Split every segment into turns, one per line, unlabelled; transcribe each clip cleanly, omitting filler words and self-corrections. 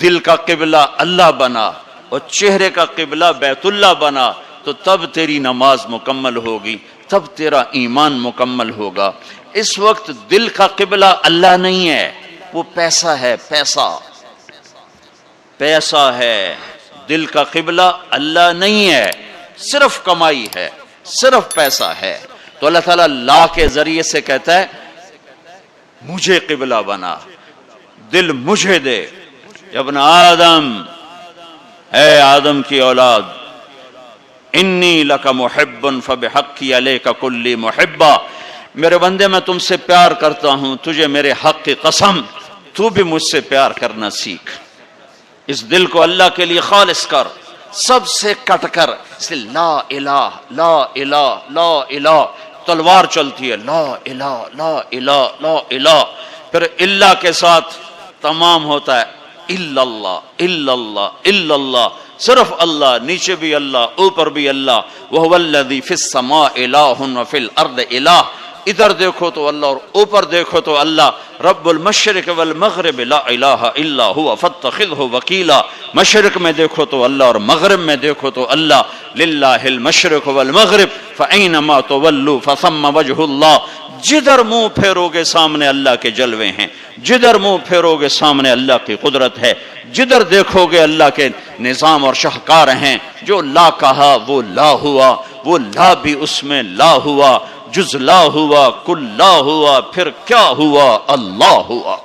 دل کا قبلہ اللہ بنا اور چہرے کا قبلہ بیت اللہ بنا تو تب تیری نماز مکمل ہوگی، تب تیرا ایمان مکمل ہوگا۔ اس وقت دل کا قبلہ اللہ نہیں ہے، وہ پیسہ ہے، پیسہ ہے۔ دل کا قبلہ اللہ نہیں ہے، صرف کمائی ہے، صرف پیسہ ہے۔ تو اللہ تعالیٰ لا کے ذریعے سے کہتا ہے مجھے قبلہ بنا، دل مجھے دے۔ ابن آدم، اے آدم کی اولاد، انی لک محب فبحقی علیک کلی محبہ، میرے بندے میں تم سے پیار کرتا ہوں، تجھے میرے حق کی قسم تو بھی مجھ سے پیار کرنا سیکھ۔ اس دل کو اللہ کے لیے خالص کر، سب سے کٹ کر، اس لیے لا الہ لا الہ لا الہ تلوار چلتی ہے، لا الہ لا الہ لا الہ، پھر اللہ کے ساتھ تمام ہوتا ہے الا اللہ الا اللہ الا اللہ، صرف اللہ، نیچے بھی اللہ اوپر بھی اللہ۔ وَهُوَ الَّذِي فِي السَّمَاءِ إِلَٰهٌ وَفِي الْأَرْضِ إِلَٰهٌ، ادھر دیکھو تو اللہ اور اوپر دیکھو تو اللہ۔ رب المشرق والمغرب لا الہ الا هو فاتخذه وکیلا، مشرق میں دیکھو تو اللہ اور مغرب میں دیکھو تو اللہ۔ للہ المشرق والمغرب فأینما تولوا فثم وجہ اللہ، جدھر منہ پھیرو گے سامنے اللہ کے جلوے ہیں، جدھر منہ پھیرو گے سامنے اللہ کی قدرت ہے، جدھر دیکھو گے اللہ کے نظام اور شاہکار ہیں۔ جو لا کہا وہ لا ہوا، وہ لا بھی اس میں لا ہوا، جز لا ہوا کل لا ہوا، پھر کیا ہوا؟ اللہ ہوا۔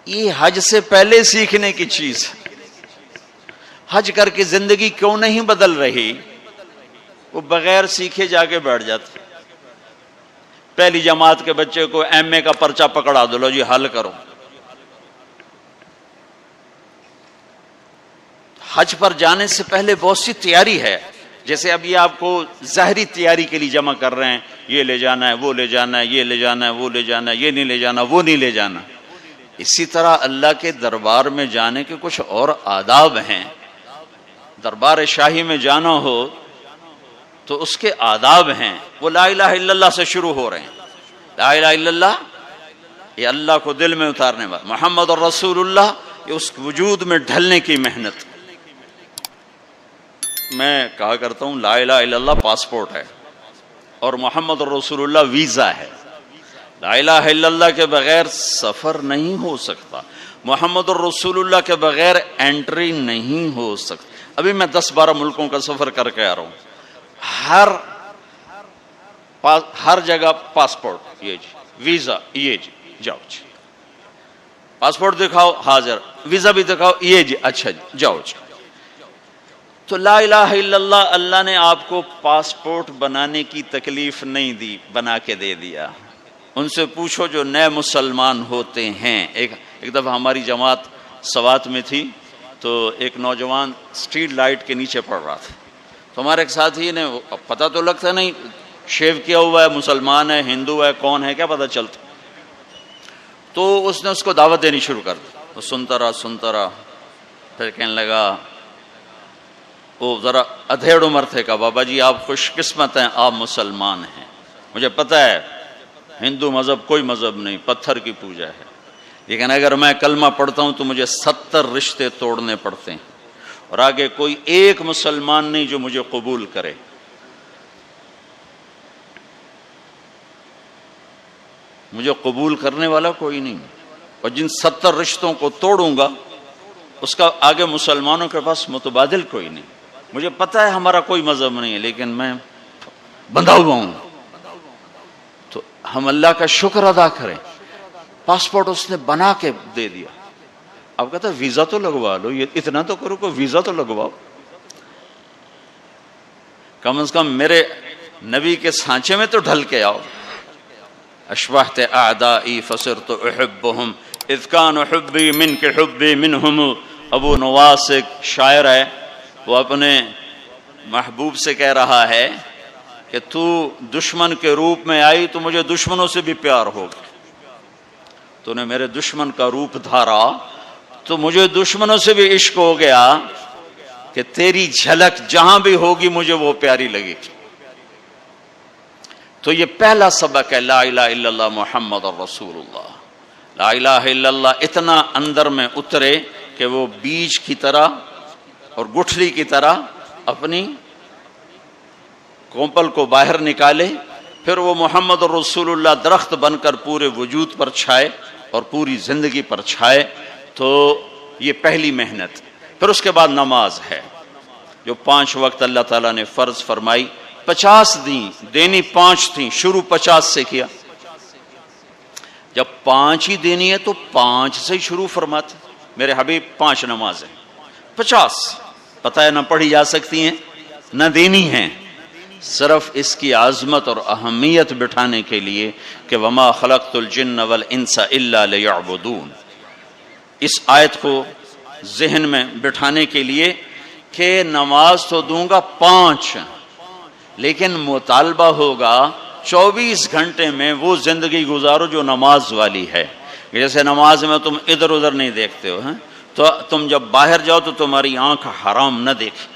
یہ حج سے پہلے سیکھنے کی چیز ہے۔ حج کر کے زندگی کیوں نہیں بدل رہی؟ وہ بغیر سیکھے جا کے بیٹھ جاتے۔ پہلی جماعت کے بچے کو ایم اے کا پرچہ پکڑا دو، لو جی حل کرو۔ حج پر جانے سے پہلے بہت سی تیاری ہے، جیسے اب یہ آپ کو ظاہری تیاری کے لیے جمع کر رہے ہیں، یہ لے جانا ہے، وہ لے جانا ہے، یہ لے جانا ہے، وہ لے جانا ہے، یہ نہیں لے جانا، وہ نہیں لے جانا۔ اسی طرح اللہ کے دربار میں جانے کے کچھ اور آداب ہیں۔ دربار شاہی میں جانا ہو تو اس کے آداب ہیں، وہ لا الہ الا اللہ سے شروع ہو رہے ہیں۔ لا الہ الا اللہ یہ اللہ کو دل میں اتارنے والا، محمد الرسول اللہ یہ اس وجود میں ڈھلنے کی محنت۔ میں کہا کرتا ہوں لا الہ الا اللہ پاسپورٹ ہے اور محمد الرسول اللہ ویزا ہے۔ لا الہ الا اللہ کے بغیر سفر نہیں ہو سکتا، محمد الرسول اللہ کے بغیر انٹری نہیں ہو سکتی۔ ابھی میں 10-12 ملکوں کا سفر کر کے آ رہا ہوں، ہر جگہ پاسپورٹ یہ جی، ویزا یہ جی، جاؤ جی، پاسپورٹ دکھاؤ حاضر، ویزا بھی دکھاؤ یہ جی، اچھا جی جاؤ جی۔ تو لا الہ الا اللہ، اللہ نے آپ کو پاسپورٹ بنانے کی تکلیف نہیں دی، بنا کے دے دیا۔ ان سے پوچھو جو نئے مسلمان ہوتے ہیں۔ ایک دفعہ ہماری جماعت سوات میں تھی تو ایک نوجوان اسٹریٹ لائٹ کے نیچے پڑ رہا تھا، تو ہمارے ایک ساتھی نے، پتہ تو لگتا نہیں شیو کیا ہوا ہے، مسلمان ہے ہندو ہے کون ہے کیا پتہ چلتا، تو اس نے اس کو دعوت دینی شروع کر دی۔ وہ سنتا رہا، پھر کہنے لگا، وہ ذرا ادھیڑ عمر تھے، کہا بابا جی آپ خوش قسمت ہیں، آپ مسلمان ہیں، مجھے پتہ ہے ہندو مذہب کوئی مذہب نہیں، پتھر کی پوجا ہے، لیکن اگر میں کلمہ پڑھتا ہوں تو مجھے 70 رشتے توڑنے پڑتے ہیں، اور آگے کوئی ایک مسلمان نہیں جو مجھے قبول کرے۔ مجھے قبول کرنے والا کوئی نہیں، اور جن 70 رشتوں کو توڑوں گا اس کا آگے مسلمانوں کے پاس متبادل کوئی نہیں۔ مجھے پتہ ہے ہمارا کوئی مذہب نہیں ہے لیکن میں بندھا ہوا ہوں۔ تو ہم اللہ کا شکر ادا کریں، پاسپورٹ اس نے بنا کے دے دیا۔ اب کہتا ہے ویزا تو لگوا لو، یہ اتنا تو کرو کہ ویزا تو لگواؤ، کم از کم میرے نبی کے سانچے میں تو ڈھل کے آؤ۔ اشبہت اعدائی فصرت احبہم اذ کان حبی منک حبی منہم۔ ابو نواس ایک شاعر ہے، وہ اپنے محبوب سے کہہ رہا ہے کہ تو دشمن کے روپ میں آئی تو مجھے دشمنوں سے بھی پیار ہوگا، تو نے میرے دشمن کا روپ دھارا تو مجھے دشمنوں سے بھی عشق ہو گیا کہ تیری جھلک جہاں بھی ہوگی مجھے وہ پیاری لگے گی۔ تو یہ پہلا سبق ہے لا الہ الا اللہ محمد الرسول اللہ۔ لا الہ الا اللہ اتنا اندر میں اترے کہ وہ بیج کی طرح اور گٹھلی کی طرح اپنی کومپل کو باہر نکالے، پھر وہ محمد رسول اللہ درخت بن کر پورے وجود پر چھائے اور پوری زندگی پر چھائے. تو یہ پہلی محنت. پھر اس کے بعد نماز ہے جو 5 وقت اللہ تعالیٰ نے فرض فرمائی. 50 دینی 5 تھیں، شروع 50 سے کیا. جب 5 ہی دینی ہے تو 5 سے ہی شروع فرماتے. میرے حبیب 5 نمازیں 50 پتہ ہے نہ پڑھی جا سکتی ہیں نہ دینی ہیں، صرف اس کی عظمت اور اہمیت بٹھانے کے لیے کہ وما خلقت الجن والانس الا لیعبدون. اس آیت کو ذہن میں بٹھانے کے لیے کہ نماز تو دوں گا 5، لیکن مطالبہ ہوگا 24 گھنٹے میں وہ زندگی گزارو جو نماز والی ہے. جیسے نماز میں تم ادھر ادھر نہیں دیکھتے ہو، تو تم جب باہر جاؤ تو تمہاری آنکھ حرام نہ دیکھے،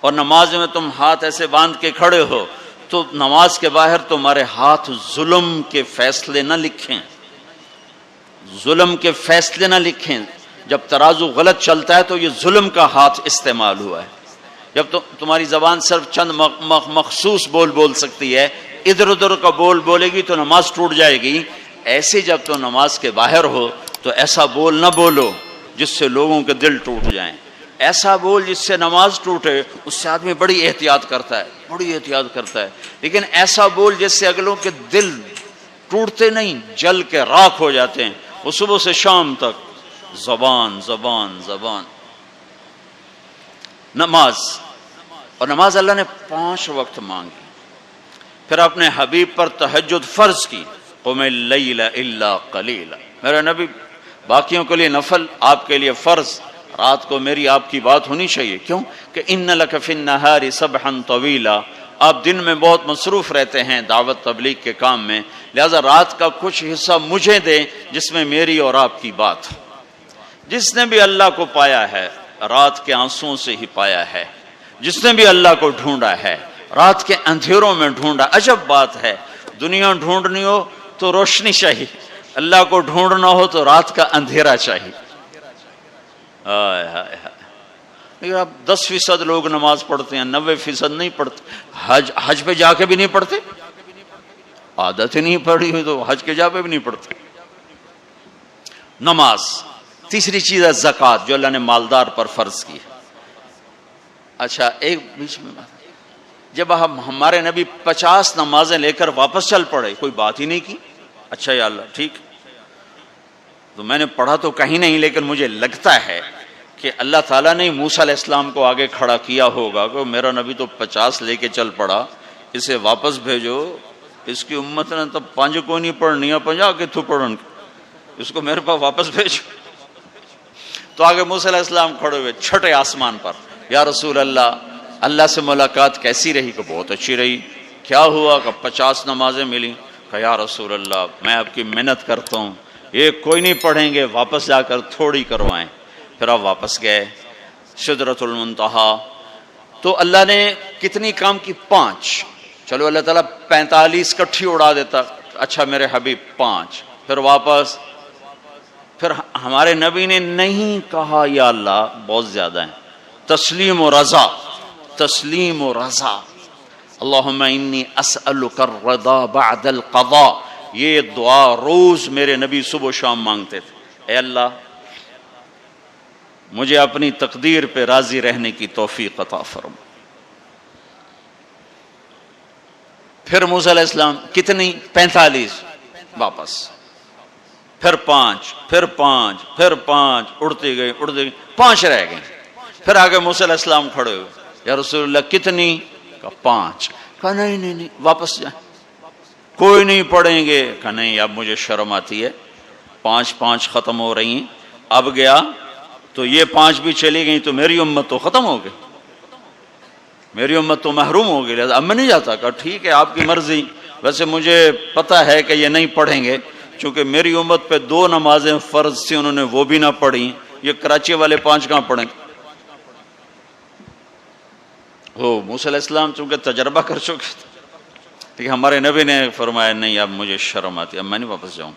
اور نماز میں تم ہاتھ ایسے باندھ کے کھڑے ہو تو نماز کے باہر تمہارے ہاتھ ظلم کے فیصلے نہ لکھیں، ظلم کے فیصلے نہ لکھیں. جب ترازو غلط چلتا ہے تو یہ ظلم کا ہاتھ استعمال ہوا ہے. جب تمہاری زبان صرف چند مخصوص بول سکتی ہے، ادھر ادھر کا بولے گی تو نماز ٹوٹ جائے گی. ایسے جب تو نماز کے باہر ہو تو ایسا بول نہ بولو جس سے لوگوں کے دل ٹوٹ جائیں. ایسا بول جس سے نماز ٹوٹے، اس سے آدمی بڑی احتیاط کرتا ہے، لیکن ایسا بول جس سے اگلوں کے دل ٹوٹتے نہیں، جل کے راکھ ہو جاتے ہیں. وہ صبح سے شام تک زبان زبان زبان. نماز، اور نماز اللہ نے 5 وقت مانگی. پھر اپنے حبیب پر تہجد فرض کی. قم اللیل الا قلیلا. میرا نبی باقیوں کے لیے نفل، آپ کے لیے فرض. رات کو میری آپ کی بات ہونی چاہیے. کیوں کہ ان لک فی النہار سبحا طویلا. آپ دن میں بہت مصروف رہتے ہیں دعوت تبلیغ کے کام میں، لہذا رات کا کچھ حصہ مجھے دیں جس میں میری اور آپ کی بات. جس نے بھی اللہ کو پایا ہے رات کے آنسوؤں سے ہی پایا ہے. جس نے بھی اللہ کو ڈھونڈا ہے رات کے اندھیروں میں ڈھونڈا. عجب بات ہے، دنیا ڈھونڈنی ہو تو روشنی چاہیے، اللہ کو ڈھونڈنا ہو تو رات کا اندھیرا چاہیے. لیکن اب 10% لوگ نماز پڑھتے ہیں، 90% نہیں پڑھتے. حج پہ جا کے بھی نہیں پڑھتے، عادت ہی نہیں پڑھی ہوئی تو حج کے جا پہ بھی نہیں پڑھتے. نماز. تیسری چیز ہے زکوٰۃ جو اللہ نے مالدار پر فرض کی. اچھا ایک بیچ میں جب ہمارے نبی 50 نمازیں لے کر واپس چل پڑے، کوئی بات ہی نہیں کی. اچھا یا اللہ ٹھیک، تو میں نے پڑھا تو کہیں نہیں، لیکن مجھے لگتا ہے کہ اللہ تعالیٰ نے موسیٰ علیہ السلام کو آگے کھڑا کیا ہوگا کہ میرا نبی تو 50 لے کے چل پڑا، اسے واپس بھیجو. اس کی امت نے تو 5 کو نہیں پڑھنی ہے، 50 کے تو پڑھن، اس کو میرے پاس واپس بھیجو. تو آگے موسیٰ علیہ السلام کھڑے ہوئے چھٹے آسمان پر. یا رسول اللہ سے ملاقات کیسی رہی؟ کہ بہت اچھی رہی. کیا ہوا؟ کہ 50 نمازیں ملی. کہ یا رسول اللہ میں آپ کی محنت کرتا ہوں، یہ کوئی نہیں پڑھیں گے، واپس جا کر تھوڑی کروائیں. پھر آپ واپس گئے سدرۃ المنتہا. تو اللہ نے کتنی کام کی؟ 5. چلو اللہ تعالیٰ 45 کٹھی اڑا دیتا. اچھا میرے حبیب 5. پھر واپس. پھر ہمارے نبی نے نہیں کہا یا اللہ بہت زیادہ ہیں. تسلیم و رضا، تسلیم و رضا. اللہم انی اسألک الرضا بعد القضاء. یہ دعا روز میرے نبی صبح و شام مانگتے تھے. اے اللہ مجھے اپنی تقدیر پہ راضی رہنے کی توفیق عطا فرما. پھر موسیٰ علیہ السلام کتنی؟ 45. واپس. پھر 5، پھر 5، پھر 5. اڑتے گئے 5 رہ گئے. پھر آگے موسیٰ علیہ السلام کھڑے ہوئے. یا رسول اللہ کتنی؟ کہا 5. کہا نہیں واپس جائیں، کوئی نہیں پڑھیں گے. کہا نہیں اب مجھے شرم آتی ہے، 5 ختم ہو رہی ہیں. اب گیا تو یہ 5 بھی چلی گئیں تو میری امت تو ختم ہو گئی، میری امت تو محروم ہو گئی. اب میں نہیں جاتا. کہا ٹھیک ہے آپ کی مرضی، ویسے مجھے پتا ہے کہ یہ نہیں پڑھیں گے، چونکہ میری امت پہ 2 نمازیں فرض تھیں، انہوں نے وہ بھی نہ پڑھی. یہ کراچی والے 5 کہاں پڑھیں؟ موسیٰ علیہ السلام چونکہ تجربہ کر چکے تھے، لیکن ہمارے نبی نے فرمایا نہیں اب مجھے شرم آتی، اب میں نہیں واپس جاؤں.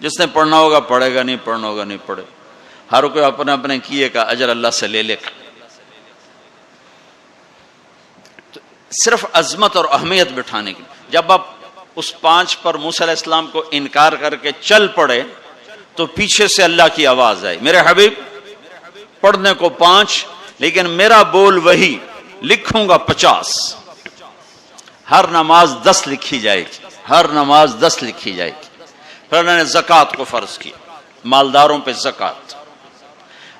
جس نے پڑھنا ہوگا پڑھے گا، نہیں پڑھنا ہوگا نہیں پڑھے. ہر کوئی اپنے اپنے کیے کا اجر اللہ سے لے لے. صرف عظمت اور اہمیت بٹھانے کی. جب آپ اس 5 پر موسیٰ علیہ السلام کو انکار کر کے چل پڑے تو پیچھے سے اللہ کی آواز آئی، میرے حبیب پڑھنے کو 5 لیکن میرا بول وہی، لکھوں گا 50. ہر نماز 10 لکھی جائے گی، ہر نماز 10 لکھی جائے گی. پھر اللہ نے زکوٰۃ کو فرض کیا، مالداروں پہ زکوٰۃ.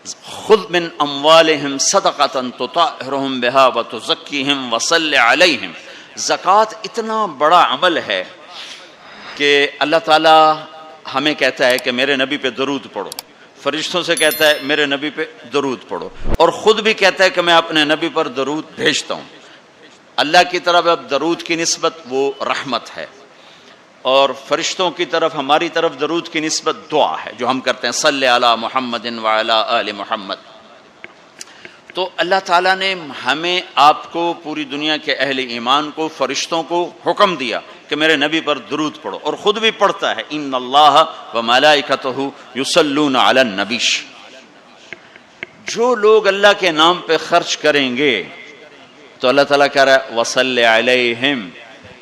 خذ من اموالہم صدقۃ تطہرہم بہا وتزکیہم وصلی علیہم. زکوٰۃ اتنا بڑا عمل ہے کہ اللہ تعالی ہمیں کہتا ہے کہ میرے نبی پہ درود پڑھو، فرشتوں سے کہتا ہے میرے نبی پہ درود پڑھو، اور خود بھی کہتا ہے کہ میں اپنے نبی پر درود بھیجتا ہوں. اللہ کی طرف اب درود کی نسبت وہ رحمت ہے، اور فرشتوں کی طرف ہماری طرف درود کی نسبت دعا ہے جو ہم کرتے ہیں، صلی علی محمد وعلی آل محمد. تو اللہ تعالیٰ نے ہمیں، آپ کو، پوری دنیا کے اہل ایمان کو، فرشتوں کو حکم دیا کہ میرے نبی پر درود پڑھو، اور خود بھی پڑھتا ہے، ان اللہ وملائکتہ یصلون علی النبی. جو لوگ اللہ کے نام پہ خرچ کریں گے تو اللہ تعالیٰ کہہ رہا ہے وصلی علیہم،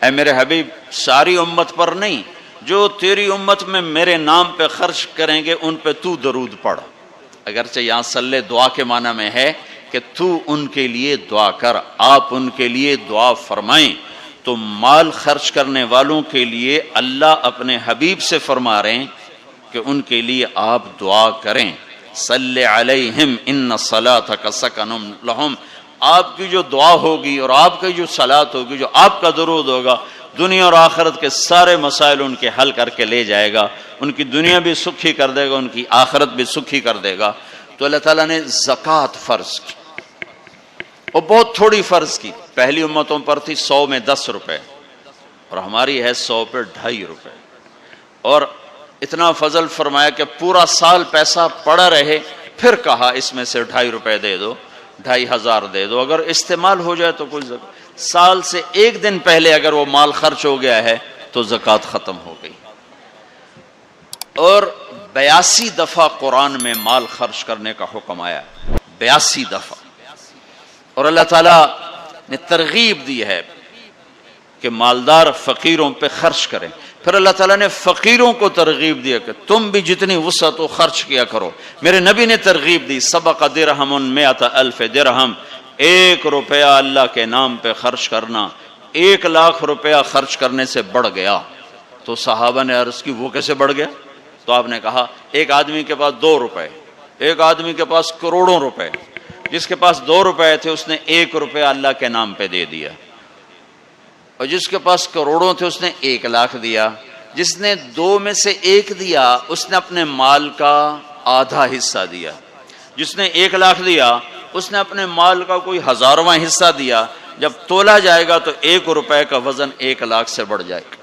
اے میرے حبیب ساری امت پر نہیں، جو تیری امت میں میرے نام پہ خرچ کریں گے ان پہ تو درود پڑھ. اگرچہ یہاں صلی دعا کے معنی میں ہے کہ تو ان کے لیے دعا کر، آپ ان کے لیے دعا فرمائیں. تو مال خرچ کرنے والوں کے لیے اللہ اپنے حبیب سے فرما رہے ہیں کہ ان کے لیے آپ دعا کریں. صلی علیہم ان صلاتک سکن لہم. آپ کی جو دعا ہوگی اور آپ کی جو صلات ہوگی، جو آپ کا درود ہوگا، دنیا اور آخرت کے سارے مسائل ان کے حل کر کے لے جائے گا. ان کی دنیا بھی سکھی کر دے گا، ان کی آخرت بھی سکھی کر دے گا. تو اللہ تعالیٰ نے زکوٰۃ فرض کی، اور بہت تھوڑی فرض کی. پہلی امتوں پر تھی 100 میں 10 روپے، اور ہماری ہے 100 پہ 2.5 روپے. اور اتنا فضل فرمایا کہ پورا سال پیسہ پڑا رہے. پھر کہا اس میں سے 2.5 روپے دے دو، 2,500 دے دو، اگر استعمال ہو جائے تو کوئی سال سے 1 دن پہلے اگر وہ مال خرچ ہو گیا ہے تو زکوٰۃ ختم ہو گئی. اور 82 دفعہ قرآن میں مال خرچ کرنے کا حکم آیا، 82 دفعہ. اور اللہ تعالیٰ نے ترغیب دی ہے کہ مالدار فقیروں پہ خرچ کریں. پھر اللہ تعالیٰ نے فقیروں کو ترغیب دیا کہ تم بھی جتنی وسعت ہو خرچ کیا کرو. میرے نبی نے ترغیب دی، سبق درہم 100,000 درہم. 1 روپیہ اللہ کے نام پہ خرچ کرنا 1 لاکھ روپیہ خرچ کرنے سے بڑھ گیا. تو صحابہ نے عرض کی وہ کیسے بڑھ گیا؟ تو آپ نے کہا ایک آدمی کے پاس 2 روپے، ایک آدمی کے پاس کروڑوں روپے. جس کے پاس 2 روپے تھے اس نے 1 روپیہ اللہ کے نام پہ دے دیا، اور جس کے پاس کروڑوں تھے اس نے 1 لاکھ دیا. جس نے 2 میں سے 1 دیا اس نے اپنے مال کا آدھا حصہ دیا. جس نے 1 لاکھ دیا اس نے اپنے مال کا کوئی 1000واں حصہ دیا. جب تولا جائے گا تو 1 روپے کا وزن 1 لاکھ سے بڑھ جائے گا.